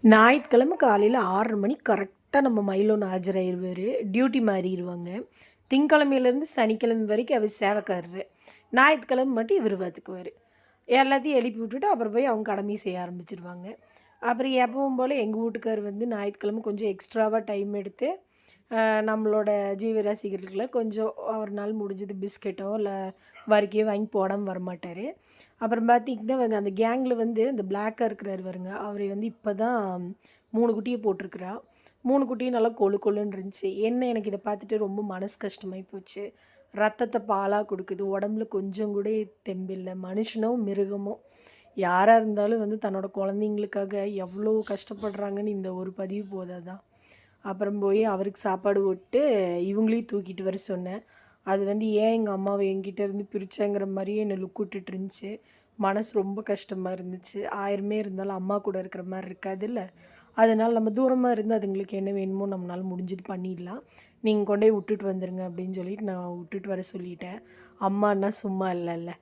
ஞாயித்துக்கிழமை காலையில் 6:30 மணிக்கு கரெக்டாக நம்ம மயிலோன்னு ஆஜராயிருவார். டியூட்டி மாறிடுவாங்க. திங்கக்கிழமையிலேருந்து சனிக்கிழமை வரைக்கும் அவர் சேவைக்காரரு. ஞாயித்துக்கிழமை மட்டும் இவர் பார்த்துக்குவார். எல்லாத்தையும் எழுப்பி விட்டுட்டு அப்புறம் போய் அவங்க கடமையை செய்ய ஆரம்பிச்சிருவாங்க. அப்புறம் எப்பவும் போல் எங்கள் வீட்டுக்கார் வந்து ஞாயித்துக்கிழமை கொஞ்சம் எக்ஸ்ட்ராவாக டைம் எடுத்து நம்மளோட ஜீவராசிகளுக்கெல்லாம் கொஞ்சம் அவர்னால முடிஞ்சது பிஸ்கெட்டோ இல்லை வறுக்கியோ வாங்கி போடாமல் வரமாட்டார். அப்புறம் பார்த்திங்கன்னா அவங்க அந்த கேங்கில் வந்து அந்த பிளாக்காக இருக்கிறாரு பாருங்க, அவர் வந்து இப்போ தான் 3 குட்டியை போட்டிருக்கிறா. 3 குட்டியும் நல்லா கொழுன்னு இருந்துச்சு. என்ன எனக்கு இதை பார்த்துட்டு ரொம்ப மனசு கஷ்டமாகி போச்சு. ரத்தத்தை பாலாக கொடுக்குது, உடம்புல கொஞ்சம் கூட தெம்பில்லை. மனுஷனோ மிருகமோ யாராக இருந்தாலும் வந்து தன்னோட குழந்தைங்களுக்காக எவ்வளோ கஷ்டப்படுறாங்கன்னு இந்த ஒரு பதிவு போதாதான். அப்புறம் போய் அவருக்கு சாப்பாடு போட்டு இவங்களையும் தூக்கிட்டு வர சொன்னேன். அது வந்து ஏன் எங்கள் அம்மாவை என்கிட்ட இருந்து பிரிச்சேங்கிற மாதிரியே என்னை லுக் விட்டுட்டு இருந்துச்சு. மனசு ரொம்ப கஷ்டமாக இருந்துச்சு. 1000மே இருந்தாலும் அம்மா கூட இருக்கிற மாதிரி இருக்காதுல்ல. அதனால் நம்ம தூரமாக இருந்து அதுங்களுக்கு என்ன வேணுமோ நம்மளால முடிஞ்சது பண்ணிடலாம். நீங்கள் கொண்டு போய் விட்டுட்டு வந்துடுங்க அப்படின்னு சொல்லிட்டு நான் விட்டுட்டு வர சொல்லிட்டேன். அம்மான்னா சும்மா இல்லைல்ல.